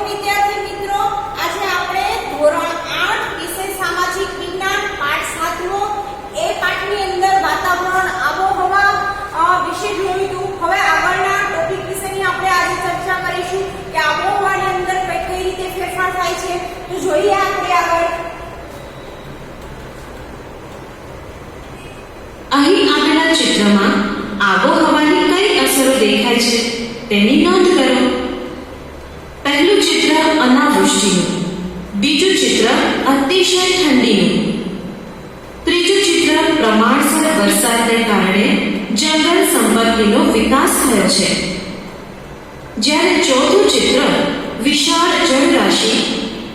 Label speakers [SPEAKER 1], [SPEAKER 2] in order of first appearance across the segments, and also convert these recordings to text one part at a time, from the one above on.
[SPEAKER 1] વિદ્યાર્થી મિત્રો, આજે આપણે ધોરણ 8 વિષય સામાજિક વિજ્ઞાન પાઠ 7 નો એ પાઠની અંદર વાતાવરણ આબોહવા વિશે જોયું હતું. હવે આગળના ટોપિક વિશેની આપણે આજે ચર્ચા કરીશું કે આબોહવાની અંદર કઈ રીતે ફેરફાર થાય છે. તો જોઈએ આપણે આગળ.
[SPEAKER 2] અહીં આપેલા ચિત્રમાં આબોહવાની કઈ અસરો દેખાય છે તેની નોંધ કરો. પહેલું ચિત્ર અનાવૃષ્ટિનું, બીજું ચિત્ર અતિશય ઠંડીનું, ત્રીજું ચિત્ર પ્રમાણસર વરસાદને કારણે જંગલ સંપત્તિનો વિકાસ થયો છે, જ્યારે ચોથું ચિત્ર વિશાળ જળરાશિ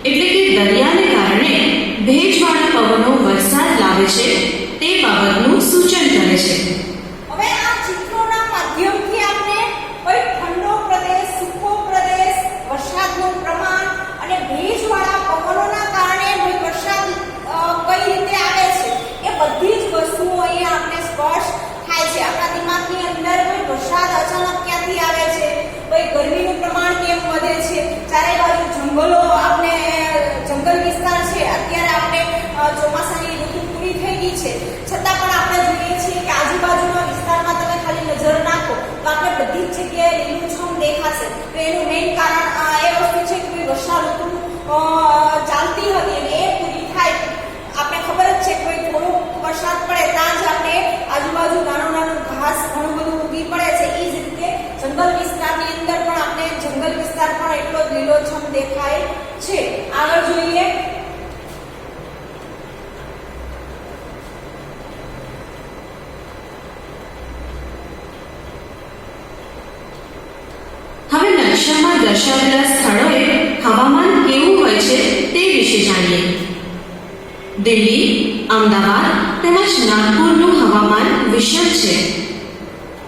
[SPEAKER 2] એટલે કે દરિયાને કારણે ભેજવાળા પવનો વરસાદ લાવે છે તે બાબતનું સૂચન કરે છે.
[SPEAKER 1] હવે આ ચિત્રોના માધ્યમથી આપણે કોઈ ઠંડો પ્રદેશ, સૂકો પ્રદેશ, વરસાદનું પ્રમાણ અને ભેજવાળા પવનોના કારણે વરસાદ કઈ રીતે આવે છે એ બધી જ વસ્તુઓ અહીંયા આપણે સ્પષ્ટ થાય છે. આપણા દિમાગની અંદર વરસાદ અચાનક ક્યાંથી આવે છે, ગરમીનું પ્રમાણ કેમ વધે છે, ચારે બાજુ જંગલો, આપણે જંગલ વિસ્તાર છે. અત્યારે આપણે ચોમાસાની ઋતુ પૂરી થઈ ગઈ છે, છતાં પણ આપણે જોઈએ છીએ કે આજુબાજુના વિસ્તારમાં તમે ખાલી નજર નાખો તો આપણે બધી જ જગ્યાએ લીલુંછમ દેખાશે. તો એનું મેઇન કારણ એ વસ્તુ છે કે વર્ષા ઋતુ ચાલતી હતી અને એ પૂરી થાય. આપણે ખબર જ છે કે થોડો વરસાદ પડે ત્યાં જ આપણે આજુબાજુ નાનું ઘાસ ઘણું બધું ઉગી પડે છે. એ જ રીતે જંગલ વિસ્તારની અંદર પણ આપણે જંગલ વિસ્તાર પણ એટલો જ લીલોછમ દેખાય છે. આગળ જોઈએ.
[SPEAKER 2] હવે નકશામાં દર્શાવેલા સ્થળોએ હવામાન કેવું હોય છે તે વિશે જાણીએ. દિલ્હી, અમદાવાદ તેમજ નાગપુરનું હવામાન વિષમ છે.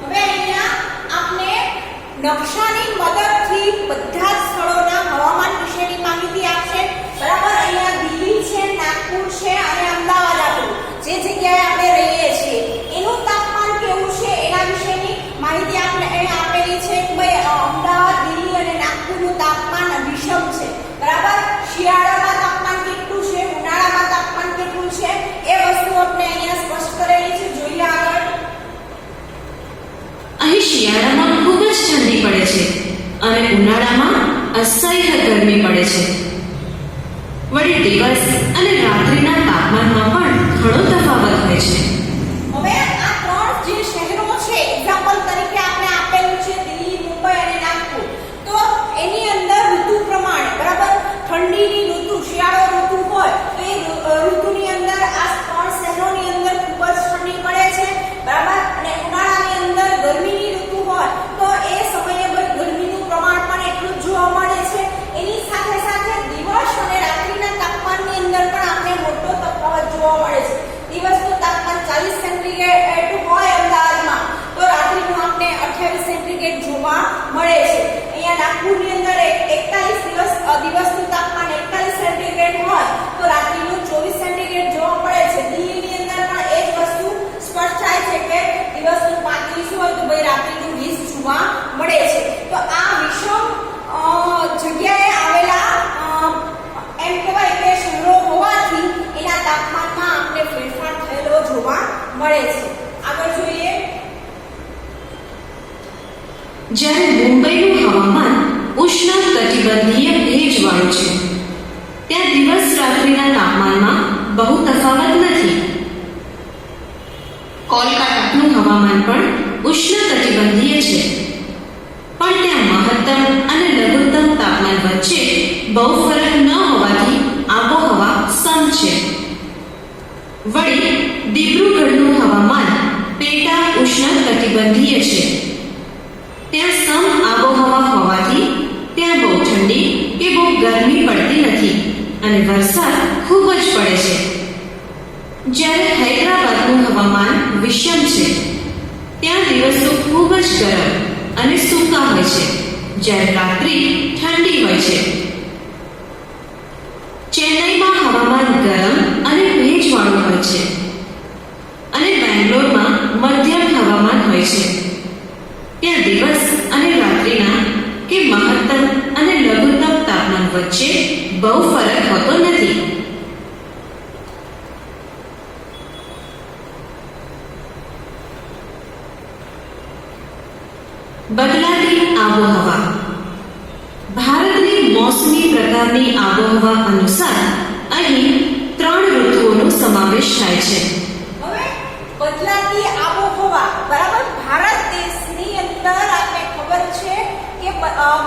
[SPEAKER 1] હવે અહીંયા આપણે નકશાની મદદથી બધા જ સ્થળોના હવામાન વિશેની માહિતી આપશે. બરાબર, અહીંયા દિલ્હી છે, નાગપુર છે અને અમદાવાદ આપણું જે જગ્યાએ આપણે રહીએ છીએ એનું તાપમાન કેવું છે એના વિશેની માહિતી આપણે અહીં આપેલી છે કે ભાઈ અમદાવાદ, દિલ્હી અને નાગપુરનું તાપમાન વિષમ છે. બરાબર, શિયાળામાં તાપમાન કેટલું છે, ઉનાળામાં તાપમાન કેટલું છે એ વસ્તુ આપણે અહીંયા સ્પષ્ટ કરેલી છે. જોઈએ આગળ.
[SPEAKER 2] અહીં શિયાળામાં ખૂબ જ ઠંડી પડે છે અને ઉનાળામાં અસહ્ય ગરમી પડે છે. વળી દિવસ અને રાત્રિના તાપમાનમાં પણ ઘણો તફાવત હોય છે.
[SPEAKER 1] હવે આ ત્રણ જે શહેરો છે એક્ઝામ્પલ તરીકે આપણે આપેલું છે દિલ્હી, મુંબઈ અને નાગપુર. તો એની અંદર ઋતુ પ્રમાણે બરાબર ઠંડીની ઋતુ, શિયાળો ઋતુ હોય તો એ ઋતુની અંદર આ ત્રણ શહેરોની અંદર ખૂબ જ ઠંડી પડે છે. બરાબર, અને ઉનાળાની અંદર ગરમીની ઋતુ હોય તો એ સમયે ગરમીનું પ્રમાણ પણ એટલું જ જોવા મળે છે. એની સાથે સાથે દિવસ અને રાત્રિના તાપમાનની અંદર પણ આપણે મોટો તફાવત જોવા મળે છે. દિવસનું તાપમાન 40 સેન્ટીગ્રેડ હોય અમદાવાદમાં તો રાત્રિનું આપણે 28 સેન્ટીગ્રેડ જોવા મળે છે. અહીંયા નાગપુરની અંદર 41 દિવસનું તાપમાન 41 સેન્ટીગ્રેડ હોય તો રાત્રિનું 24 સેન્ટીગ્રેડ જોવા મળે છે. દિલ્હીની અંદર પણ એ જ વસ્તુ સ્પષ્ટ થાય છે કે દિવસનું 35 હોય તો ભાઈ રાત્રિનું 20 જોવા મળે છે. તો આ વિષમ જગ્યાએ આવેલા એમ કહેવાય કે શહેરો હોવાથી એના તાપમાનમાં આપણે ફેરફાર થયેલો જોવા મળે છે. આગળ જોઈએ.
[SPEAKER 2] જ્યારે મુંબઈનું હવામાન ઉષ્ણ કટિબંધીય ભેજવાળું છે, ત્યાં દિવસ રાત્રિના તાપમાનમાં બહુ તફાવત નથી. કોલકાતાનું હવામાન પણ ઉષ્ણ કટિબંધીય છે, પણ ત્યાં મહત્તમ અને લઘુત્તમ તાપમાન વચ્ચે બહુ ફરક ન હોવાથી આબોહવા સમ છે. વળી દિબ્રુગઢનું હવામાન પેટા ઉષ્ણ કટિબંધીય છે. ત્યાં સમ આબોહવા હોવાથી ત્યાં બહુ ઠંડી કે બહુ ગરમી પડતી નથી અને વરસાદ ખૂબ જ પડે છે. જ્યારે હૈદરાબાદનું હવામાન વિષમ છે. ત્યાં દિવસો ખૂબ જ ગરમ અને સૂકા હોય છે, જ્યારે રાત્રિ ઠંડી હોય છે. ચેન્નઈમાં હવામાન ગરમ અને ભેજવાળું હોય છે અને બેંગ્લોરમાં મધ્યમ હવામાન હોય છે. ત્યાં દિવસ અને રાત્રિના કે મહત્તમ અને લઘુત્તમ તાપમાન વચ્ચે બહુ ફરક હોતો નથી. બદલાતી આબોહવા. ભારતની મોસમી પ્રકારની આબોહવા અનુસાર અહીં 3 ઋતુઓનો સમાવેશ થાય છે.
[SPEAKER 1] હવે બદલાતી આબોહવા, બરાબર, ભારત દેશની અંદર આપણે ખબર છે કે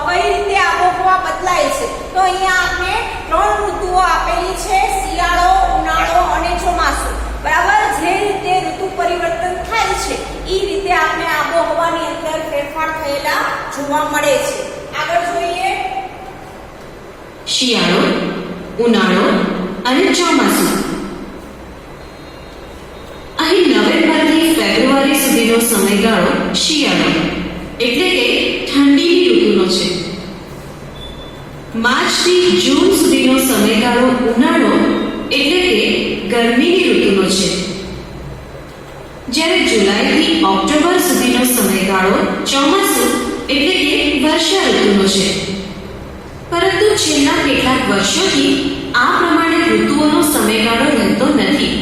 [SPEAKER 1] કઈ રીતે આબોહવા બદલાય છે. તો અહીંયા આપણે 3 ઋતુઓ આપેલી છે: શિયાળો, ઉનાળો અને ચોમાસું. બરાબર, જે રીતે ઋતુ પરિવર્તન થાય છે એ રીતે આપણે આબોહવાની અંદર ફેરફાર થયેલા જોવા મળે છે. આગળ જોઈએ.
[SPEAKER 2] શિયાળો, ઉનાળો અને ચોમાસું. અહીં નવેમ્બરથી ફેબ્રુઆરી સુધીનો સમયગાળો શિયાળો એટલે કે ઠંડીની ઋતુનો છે. માર્ચથી જૂન સુધીનો સમયગાળો ઉનાળો એટલે કે ગરમીની ઋતુનો છે. જ્યારે જુલાઈથી ઓક્ટોબર સુધીનો સમયગાળો ચોમાસું એટલે કે વર્ષા ઋતુનો છે. પરંતુ છેલ્લા કેટલાક વર્ષોથી આ પ્રમાણે ઋતુઓનો સમયગાળો રહેતો નથી.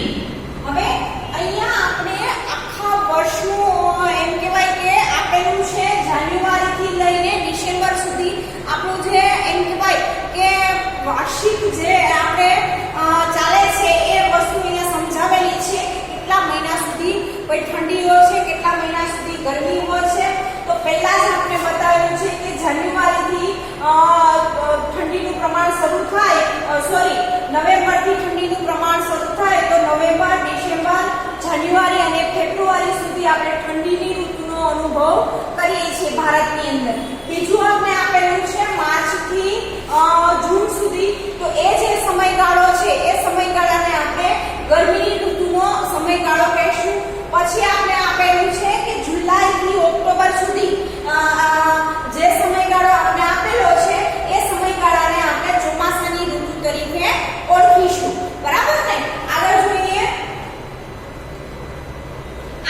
[SPEAKER 1] હવે અહીંયા આપણે આખા વર્ષનું એમ કહેવાય કે આપેલું છે જાન્યુઆરીથી લઈને ડિસેમ્બર સુધી આપણું જે એમ કહેવાય કે વાર્ષિક જે આપણે ચાલે છે એ વસ્તુ અહીંયા સમજાવેલી છે કે કેટલા મહિના સુધી કોઈ ઠંડી હોય છે, કેટલા મહિના સુધી ગરમી હોય છે. તો પહેલા જ આપણે બતાવેલું છે કે જાન્યુઆરીથી ઠંડીનું પ્રમાણ શરૂ થાય, નવેમ્બરથી ઠંડીનું પ્રમાણ શરૂ થાય તો નવેમ્બર, ડિસેમ્બર, જાન્યુઆરી અને ફેબ્રુઆરી સુધી આપણે ઠંડીની ઋતુનો અનુભવ કરીએ છીએ ભારતની અંદર. બીજું આપણે આપેલું છે માર્ચથી જૂન સુધી. તો એ જે સમયગાળો છે એ સમયગાળાને આપણે ગરમીની ઋતુનો સમયગાળો કહીશું. પછી આપણે આપેલું છે કે જુલાઈથી ઓક્ટોબર સુધી જે સમયગાળો આપણે આપેલો છે એ સમયગાળાને આપણે ચોમાસાની ઋતુ તરીકે ઓળખીશું. બરાબર ને? આગળ જોઈએ.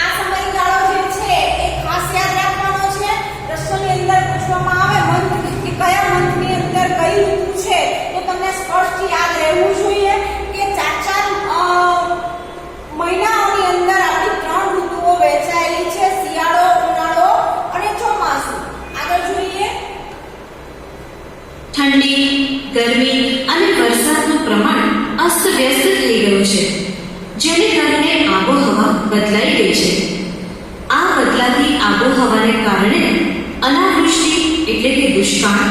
[SPEAKER 1] આ સમયગાળો જે છે એ ખાસ યાદ રાખવાનો છે. પ્રશ્નની અંદર પૂછવામાં આવે મંથ કે કયા મંથની અંદર કઈ ઋતુ છે તો તમને સ્પષ્ટ યાદ રહેવું જોઈએ કે 4 મહિનાઓની અંદર આપણી 3 ઋતુઓ વહેંચાયેલી છે: શિયાળો, ઉનાળો અને ચોમાસું. આગળ જોઈએ.
[SPEAKER 2] ઠંડી, ગરમી અને વરસાદનું પ્રમાણ અસ્તવ્યસ્ત થઈ ગયું છે, જેને કારણે આબોહવા બદલાઈ ગઈ છે. આ બદલાતી આબોહવાને કારણે અનાવૃષ્ટિ એટલે કે દુષ્કાળ,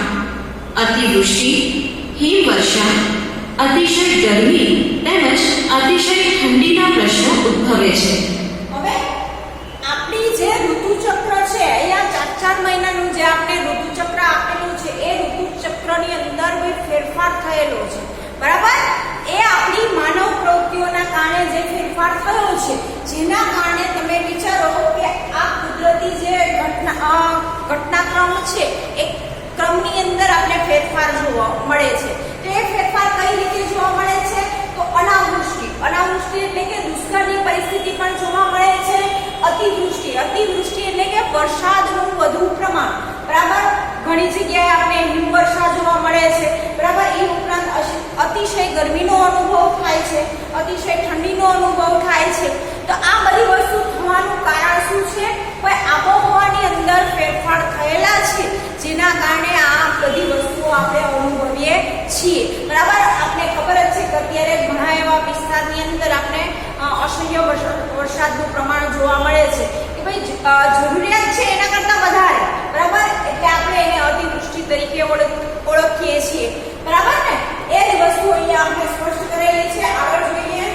[SPEAKER 2] અતિવૃષ્ટિ, હિમવર્ષા, અતિશય ગરમી તેમજ અતિશય ઠંડીના પ્રશ્નો ઉદ્ભવે છે.
[SPEAKER 1] હવે આપણી જે ઋતુચક્ર છે અહીંયા 4 મહિનાનું જે આપણે ઋતુચક્ર આપેલું છે એ ઋતુચક્રની અંદર કોઈ ફેરફાર થયેલો છે. બરાબર? એ આપણી માનવ પ્રવૃત્તિઓના કારણે જે ફેરફાર થયો છે, જેના કારણે તમે વિચારો કે આ કુદરતી જે ઘટનાક્રમ છે એ ક્રમની અંદર આપણે ફેરફાર જોવા મળે છે. તો એ ફેરફાર કઈ રીતે જોવા મળે છે? તો અનાવૃષ્ટિ એટલે કે દુષ્કાળની પરિસ્થિતિ પણ જોવા મળે છે. અતિવૃષ્ટિ એટલે કે વરસાદનું વધુ પ્રમાણ. બરાબર? ઘણી જગ્યાએ આપણે હિમવર્ષા જોવા મળે છે. બરાબર? એ ઉપરાંત અતિશય ગરમીનો અનુભવ થાય છે, અતિશય ઠંડીનો અનુભવ થાય છે. તો આ બધી વસ્તુ થવાનું કારણ શું છે? કોઈ આબોહવાની અંદર ફેરફાર થયેલા છે, જેના કારણે આ બધી વસ્તુઓ આપણે અનુભવીએ છીએ. બરાબર? આપણે ખબર જ છે કે અત્યારે ઘણા એવા વિસ્તારની અંદર આપણે અસહ્ય વરસાદનું પ્રમાણ જોવા મળે છે કે ભાઈ જરૂરિયાત છે એના કરતાં વધારે. બરાબર? એટલે આપણે એને અતિવૃષ્ટિ તરીકે ઓળખીએ છીએ. બરાબર ને? એ જ વસ્તુ અહીંયા આપણે સ્પષ્ટ કરેલી છે. આગળ જોઈએ.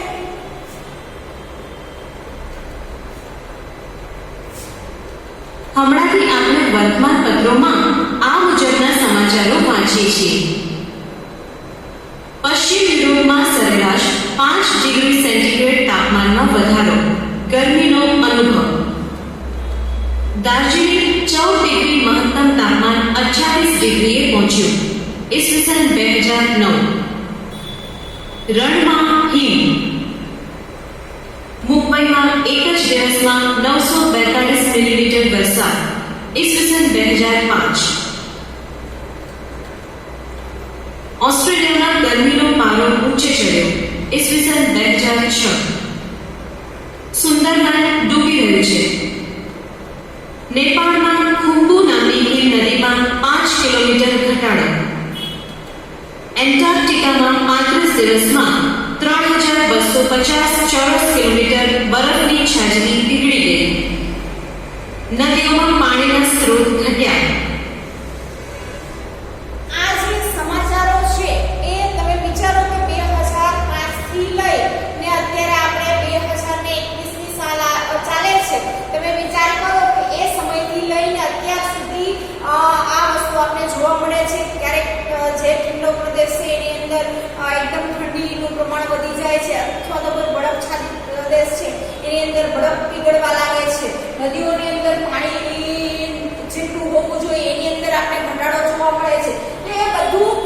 [SPEAKER 2] હમણાંથી આપણે વર્તમાન પત્રોમાં આ મુજબના સમાચારો વાંચીએ છીએ. પશ્ચિમ યુરોપમાં સરેરાશ 5 ડિગ્રી સેન્ટીગ્રેડ તાપમાનમાં વધારો, ગરમીનો અનુભવ. દાર્જિલિંગ 14 ડિગ્રી મહત્તમ તાપમાન 28 ડિગ્રીએ પહોંચ્યું. ઈસવીસન 2009. રણમાં હિમ. મુંબઈમાં એક જ દિવસમાં 942 મિલીમીટર વરસાદ. ઈસવીસન 2005. ઓસ્ટ્રેલિયામાં ગરમીનો પારો ઊંચે ચડ્યો. ઈસવીસન 2006. સુંદરબન ડૂબી રહ્યું છે. નેપાળમાં ખુંબુ નામની હિમ નદીમાં 5 કિલોમીટર ઘટાડો. એન્ટાર્કટિકામાં 35 દિવસમાં 3250 ચોરસ કિલોમીટર બરફની છાજલી પીગળી ગઈ. નદીઓમાં પાણીના સ્ત્રોત ઘટ્યા.
[SPEAKER 1] આ જે સમાચારો છે એ તમે વિચારો કે 2005 થી લઈ ને અત્યારે આપણે 2021ની સાલ ચાલે છે. તમે વિચાર કરો કે એ સમયથી લઈને અત્યાર સુધી આ વસ્તુ આપણે જોવા મળે છે. ક્યારેક જે ઠંડો પ્રદેશ છે એની અંદર એકદમ ઠંડીનું પ્રમાણ વધી જાય છે, અથવા તો કોઈ બરફછાદિત પ્રદેશ છે એની અંદર બરફ પીગળવા લાગે છે. નદીઓની અંદર પાણી જેટલું હોવું જોઈએ એની અંદર આપણે ઘટાડો જોવા મળે છે. એ બધું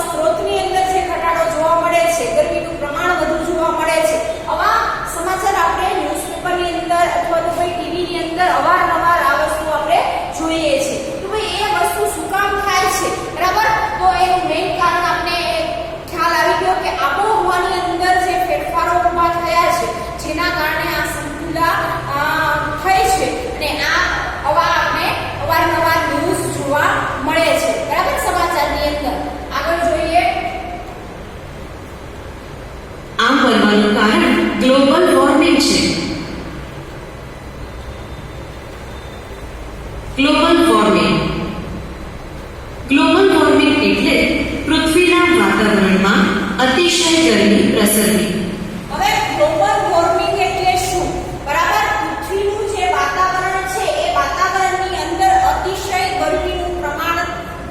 [SPEAKER 1] સ્ત્રોતની અંદર જે ઘટાડો જોવા મળે છે, ગરમીનું પ્રમાણ વધુ જોવા મળે છે. આવા સમાચાર આપણે ન્યૂઝપેપરની અંદર અથવા તો કોઈ ટીવીની અંદર અવારનવાર આ વસ્તુ આપણે જોઈએ છીએ. તો ભાઈ એ વસ્તુ શું કામ થાય છે, બરાબર? તો એનું મેઇન કારણ આપણે ખ્યાલ આવી ગયો કે આબોહવાની અંદર જે ફેરફારો ઊભા થયા છે જેના કારણે આ સંતુલા થઈ છે, અને આ આપણે અવારનવાર ન્યૂઝ જોવા મળે છે, બરાબર? સમાચારની અંદર આગળ જોઈએ.
[SPEAKER 2] આમ બનવાનું કારણ ગ્લોબલ વોર્મિંગ છે. ગ્લોબલ વોર્મિંગ એટલે પૃથ્વીના વાતાવરણમાં અતિશય ગરમી પ્રસરવી.
[SPEAKER 1] હવે ગ્લોબલ વોર્મિંગ એટલે શું, બરાબર? પૃથ્વીનું જે વાતાવરણ છે એ વાતાવરણની અંદર અતિશય ગરમીનું પ્રમાણ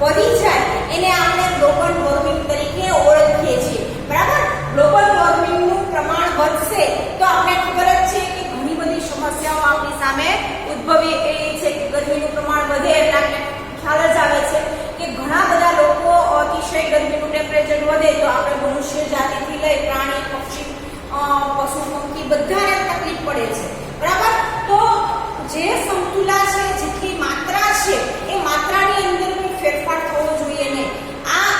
[SPEAKER 1] વધી જાય એને આપણે ગ્લોબલ વોર્મિંગ તરીકે ઓળખીએ છીએ, બરાબર? ગ્લોબલ વોર્મિંગનું પ્રમાણ વધશે તો આપણે ખબર જ છે કે ઘણી બધી સમસ્યાઓ આપણી સામે ઉદ્ભવી રહી છે. કે ગરમીનું પ્રમાણ વધે એટલે આપણે ખ્યાલ જ આવે છે કે ઘણા બધા લોકો અતિશય ગરમીનું ટેમ્પરેચર વધે તો આપણે મનુષ્ય જાતિથી લઈ પ્રાણી, પક્ષી, પશુ પંખી બધાને તકલીફ પડે છે, બરાબર? તો જે સમતુલા છે, જેટલી માત્રા છે એ માત્રાની અંદર કોઈ ફેરફાર થવો જોઈએ નહીં. આ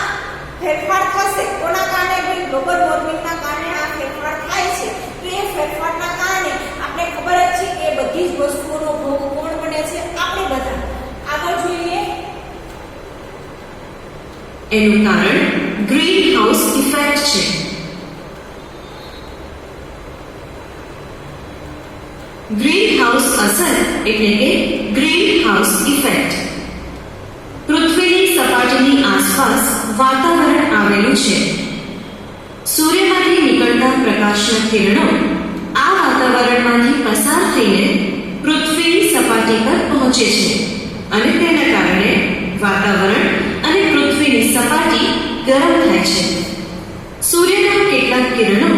[SPEAKER 1] ફેરફાર થશે કોના કારણે? ભાઈ ગ્લોબલ વોર્મિંગના કારણે આ ફેરફાર થાય છે. તો એ ફેરફારના કારણે આપણે ખબર જ છે કે બધી જ વસ્તુઓનો ભોગ કોણ બને છે? આપણે બધા. આગળ જોઈએ.
[SPEAKER 2] એનું કારણ ગ્રીન હાઉસ ઇફેક્ટ છે. ગ્રીન હાઉસ અસર એટલે કે ગ્રીન હાઉસ ઇફેક્ટ. પૃથ્વીની સપાટીની આસપાસ વાતાવરણ આવેલું છે. સૂર્યમાંથી નીકળતા પ્રકાશના કિરણો આ વાતાવરણમાંથી પસાર થઈને પૃથ્વીની સપાટી પર પહોંચે છે, અને તેના કારણે વાતાવરણ અને પૃથ્વીની સપાટી ગરમ થાય છે. સૂર્યના કેટલાક કિરણો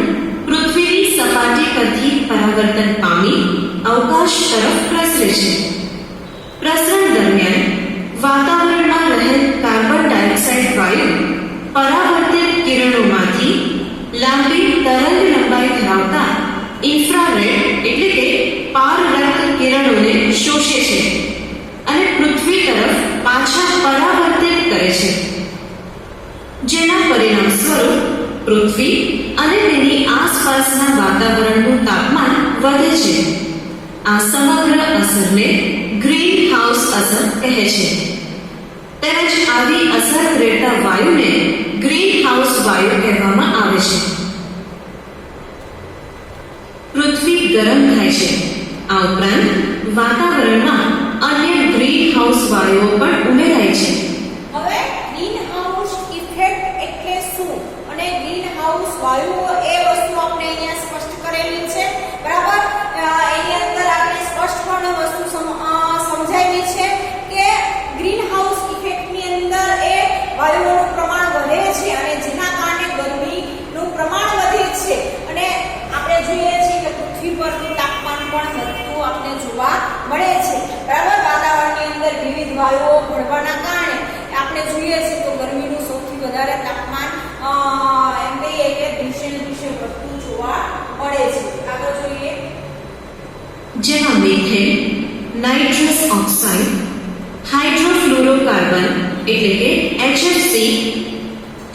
[SPEAKER 2] પૃથ્વીની સપાટી પરથી પરાવર્તન પામી અવકાશ તરફ પ્રસરે છે. પ્રસરણ દરમિયાન વાતાવરણમાં રહેલ કાર્બન ડાયોક્સાઇડ વાયુ પરાવર્તિત કિરણોમાંથી લાંબી તરંગ લંબાઈ ધરાવતા ઇન્ફ્રારેડ એટલે કે પારરંગ કિરણોને શોષે છે અને પૃથ્વી તરફ પાછા પરાવર્તિત કરે છે, જેના પરિણામ સ્વરૂપ પૃથ્વી અને તેની આસપાસના વાતાવરણનું તાપમાન વધે છે. આ સમગ્ર અસરને ગ્રીન હાઉસ અસર કહે છે. તેમજ આવી અસર રહેતા વાયુને ગ્રીન હાઉસ વાયુ કહેવામાં આવે છે. પૃથ્વી ગરમ થાય છે. આ ઉપરાંત વાતાવરણમાં અન્ય ગ્રીન હાઉસ વાયુઓ પણ ઉમેરાય છે.
[SPEAKER 1] હવે ગ્રીન હાઉસ ઇફેક્ટ એટલે શું અને ગ્રીન હાઉસ વાયુઓ એ વસ્તુ આપણે અહીંયા સ્પષ્ટ કરેલી છે, બરાબર? એની અંદર આપણે સ્પષ્ટપણે વસ્તુ સમજાવી છે કે ગ્રીન હાઉસ ઇફેક્ટની અંદર એ વાયુઓનું પ્રમાણ વધે છે અને જેના કારણે ગરમીનું પ્રમાણ વધે છે, અને આપણે જોઈએ છીએ કે પૃથ્વી પરનું તાપમાન પણ વધતું આપણે જોવા મળે છે, બરાબર? વાતાવરણની અંદર વિવિધ વાયુઓ ભળવાના કારણે આપણે જોઈએ છીએ તો ગરમીનું સૌથી વધારે તાપમાન એમ કહીએ કે દિવસે ને દિવસે વધતું જોવા મળે છે. આગળ જોઈએ.
[SPEAKER 2] જેમાં મિથેન, નાઇટ્રસ ઓક્સાઇડ, હાઇડ્રોફ્લોરોકાર્બન એટલે કે HFC,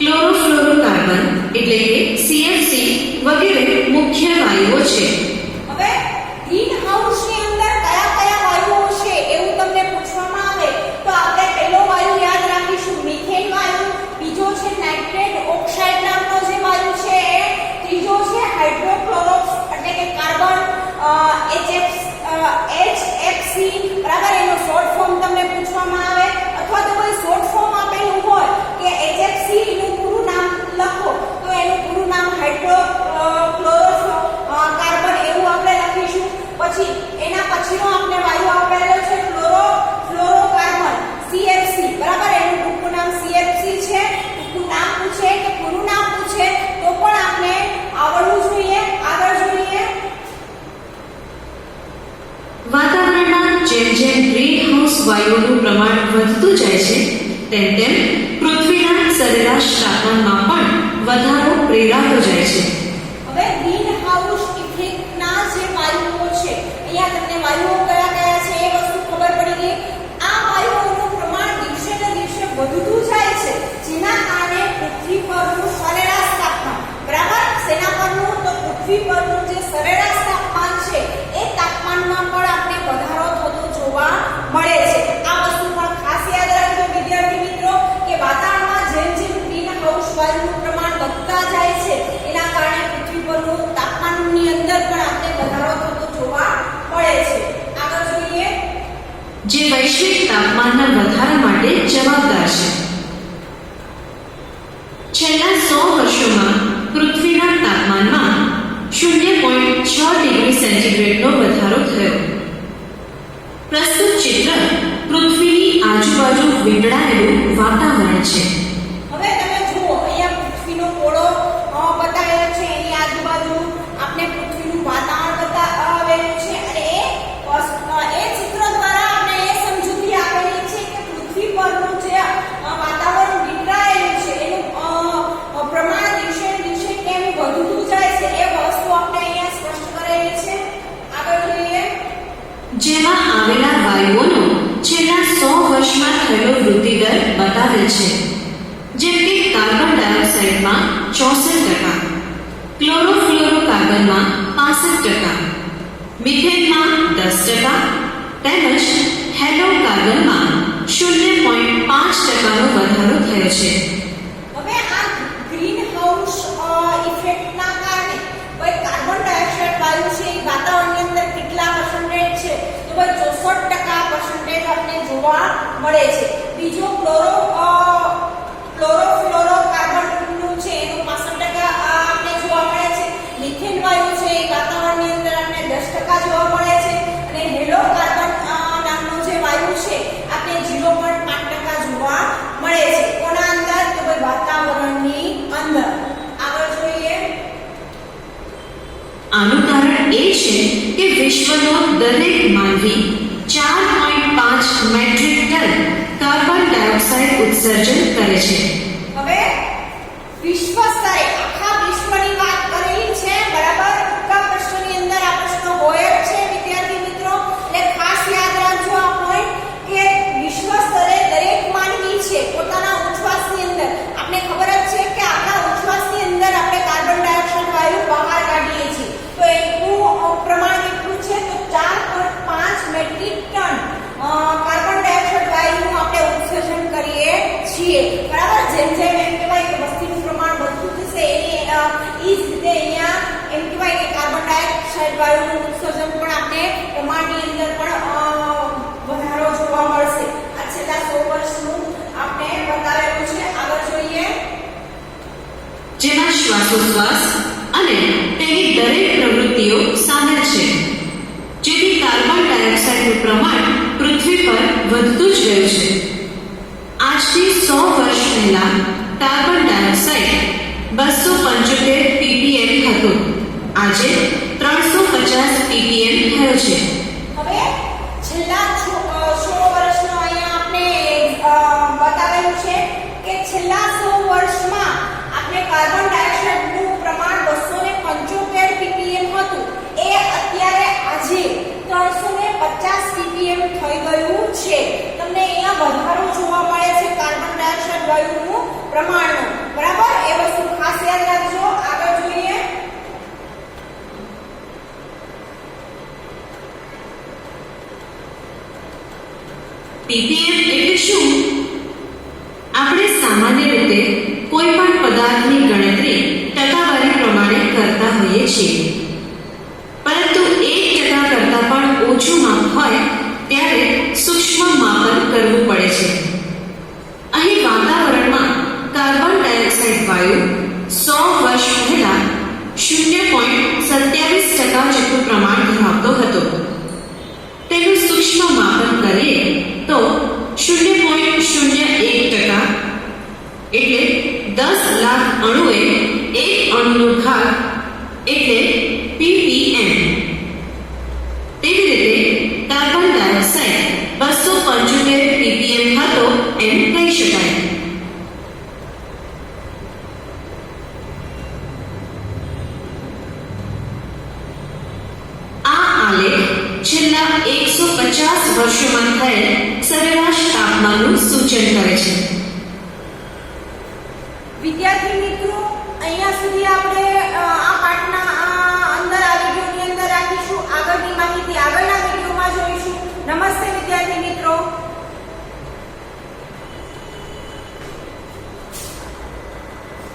[SPEAKER 2] ક્લોરોફ્લોરોકાર્બન એટલે કે CFC વગેરે મુખ્ય વાયુઓ છે.
[SPEAKER 1] હવે ગ્રીન હાઉસની અંદર કયા કયા વાયુઓ છે એવું તમને પૂછવામાં આવે તો આપણે પહેલો વાયુ યાદ રાખીશું મિથેન વાયુ, બીજો છે નાઇટ્રેટ ઓક્સાઇડ નામનો જે વાયુ છે એ, ત્રીજો છે હાઇડ્રોક્લોરોક્સ એટલે કે કાર્બન HFC બરાબર, એનો શોર્ટ ફોર્મ તમને પૂછવામાં આવે અથવા તો કોઈ શોર્ટ ફોર્મ આપેલું હોય કે HFC નું પૂરું નામ લખો તો એનું પૂરું નામ હાઇડ્રોક્લોરોકાર્બન એવું આપણે લખીશું. પછી એના પછીનો આપણે વાયુ આપેલો છે ફ્લોરોકાર્બન CFC બરાબર, એનું ટૂંકું નામ CFC છે. ટૂંકું નામ પૂછે કે પૂરું નામ પૂછે તો પણ આપણે આવડવું જોઈએ. આગળ જોઈએ.
[SPEAKER 2] વાતાવરણમાં જેમ જેમ ગ્રીનહાઉસ વાયુઓનું પ્રમાણ વધતું જાય છે તેમ તેમ પૃથ્વીના સરેરાશ તાપમાનમાં પણ વધારો પ્રેરાતો જાય છે.
[SPEAKER 1] હવે ગ્રીન હાઉસ ઇફેક્ટના જે વાયુઓ છે, અહીંયા તમને વાયુઓ કયા કયા છે એ વસ્તુ ખબર પડી ગઈ. આ વાયુઓનું પ્રમાણ દિવસે ને દિવસે વધતું જાય છે, જેના કારણે પૃથ્વી પરનું સરેરાશ તાપમાન બરાબર, સેના પરનું તો પૃથ્વી પરનું જે સરેરાશ તાપમાન છે એ તાપમાનમાં પણ આપણે વધારો થતો જોવા મળે છે. આ વસ્તુ પણ ખાસ યાદ રાખજો વિદ્યાર્થી મિત્રો કે વાતાવરણમાં જેમ જેમ ગ્રીન હાઉસ વાયુનું પ્રમાણ વધતા જાય છે એના કારણે પૃથ્વી પરનું તાપમાનની અંદર પણ આપણે વધારો થતો જોવા મળે છે. આગળ જોઈએ.
[SPEAKER 2] જે વૈશ્વિક તાપમાનના વધારા માટે જવાબદાર છે. છેલ્લા 100 વર્ષોમાં પૃથ્વીના તાપમાનમાં 0.6 ડિગ્રી સેન્ટીગ્રેડનો વધારો થયો. પ્રસ્તુત ચિત્ર પૃથ્વીની આજુબાજુ વીંટળાયેલું વાતાવરણ છે.
[SPEAKER 1] હવે તમે જુઓ અહીંયા પૃથ્વીનો ગોળો બતાવેલો છે, એની આજુબાજુ આપણે પૃથ્વીનું વાતાવરણ બતાવેલું છે અને એ ચિત્ર દ્વારા આપણે એ સમજૂતી આપેલી છે કે પૃથ્વી પરનું જે વાતાવરણ વીંટળાયેલું છે એનું પ્રમાણ દિવસે ને દિવસે કેમ વધતું જાય છે એ વસ્તુ આપણે અહીંયા સ્પષ્ટ કરેલી છે. આગળ જોઈએ.
[SPEAKER 2] જેમાં આવેલા વાયુઓનો છેલ્લા 100 વર્ષમાં થયેલો વૃદ્ધિ દર બતાવેલ છે. જેમ કે કાર્બન ડાયોક્સાઇડમાં 64%, ક્લોરોફ્લોરોકાર્બનમાં 65%, મિથેનમાં 10% તેમજ હેલોકાર્બનમાં 0.5%નો વધારો થયો છે.
[SPEAKER 1] હવે આ ગ્રીન હાઉસ ઇફેક્ટના કારણે ભાઈ કાર્બન ડાયોક્સાઇડ વાયુ છે એ વાતાવરણની અંદર કેટલા પર્સન્ટેજ છે તો ભાઈ 64% આપણે જોવા મળે છે. બીજો ક્લોરોફ્લોરોકાર્બનનું છે એનું 65% આપણે જોવા મળે છે. મિથેન વાયુ છે એ વાતાવરણની અંદર આપણે 10% જોવા મળે છે અને હેલોકાર્બન નામનો જે વાયુ છે આપણે 0.5% જોવા મળે છે. કોના અંદર તો ભાઈ વાતાવરણની અંદર. આગળ જોઈએ.
[SPEAKER 2] આનું કારણ એ છે કે વિશ્વનો દરેક માનવી 4.5 મેટ્રિક ટન કાર્બન ડાયોક્સાઇડ ઉત્સર્જન કરે છે.
[SPEAKER 1] હવે વિશ્વ સ્તરે આખા વિશ્વની વાત કરેલી છે બરાબર. ટૂંકા પ્રશ્નની અંદર આ પ્રશ્ન હોય જ છે વિદ્યાર્થી મિત્રો, એટલે ખાસ યાદ રાખજો આ પોઈન્ટ કે વિશ્વ સ્તરે દરેક માનવી છે પોતાના ઉચ્છ્વાસની અંદર, આપણે ખબર જ છે કે આપણા ઉચ્છ્વાસની અંદર આપણે કાર્બન ડાયોક્સાઇડ વાયુ બહાર કાઢીએ છીએ તો એનું પ્રમાણ કેટલું છે તો 4.5 મેટ્રિક ટન કાર્બન ડાયોક્સાઇડ વાયુનું આપણે ઉત્સર્જન કરીએ છીએ બરાબર. જેમ જેમ એમ કહેવાય કે વસ્તીનું પ્રમાણ વધતું જશે એ જ રીતે અહીંયા એમ કહેવાય કે કાર્બન ડાયોક્સાઇડ વાયુનું ઉત્સર્જન પણ આપણે પ્રમાણની અંદર પણ વધારો જોવા મળશે. આ છેલ્લા 100 વર્ષનું આપણે બતાવેલું છે. આગળ જોઈએ.
[SPEAKER 2] જેમાં શ્વાસોશ્વાસ અને તેની દરેક પ્રવૃત્તિઓ સામેલ છે. જેથી કાર્બન ડાયોક્સાઇડનું પ્રમાણ પૃથ્વી પર વધતું જ ગયું છે. આજથી 100 વર્ષ પહેલા કાર્બન ડાયોક્સાઇડ 275 ppm હતું. આજે 350 ppm થયો છે.
[SPEAKER 1] હવે છેલ્લા 100 વર્ષનો અહીંયા આપણે બતાવેલું છે કે છેલ્લા 100 વર્ષમાં આપણે કાર્બન ડાયોક્સાઇડનું પ્રમાણ 275 ppm હતું એ અત્યારે આજે 350 ppm થઈ ગયું છે. તમને અહીંયા વધારો જોવા મળે છે કાર્બન ડાયોક્સાઇડ વાયુનું પ્રમાણનો બરાબર.
[SPEAKER 2] ppm એટલે શું? આપણે સામાન્ય રીતે કોઈ પણ પદાર્થની ગણતરી ટકાવારી પ્રમાણે કરતા હોઈએ છીએ, પરંતુ 1% કરતાં પણ ઓછું માપ હોય ત્યારે સૂક્ષ્મ માપન કરવું પડે છે. અહીં વાતાવરણમાં કાર્બન ડાયોક્સાઇડ વાયુ 100 વર્ષ પહેલા 0.27% જેટલું પ્રમાણ ધરાવતો હતો. તેનું સૂક્ષ્મ માપન કરીએ તો 0.01% એટલે 10 લાખ અણુએ 1 અણુનો ભાગ એટલે ppm. તેવી રીતે કાર્બન ડાયોક્સાઇડ 275 ppm હતો એમ કહી શકાય. આ આલેખ છેલ્લા 150 વર્ષોમાં થયેલ સરેરાશ તાપમાનનું સૂચન કરે છે.
[SPEAKER 1] વિદ્યાર્થી મિત્રો, અહીંયા સુધી આપણે આ પાઠના અંદર આ વિડીયોની અંદર રાખીશું. આગળની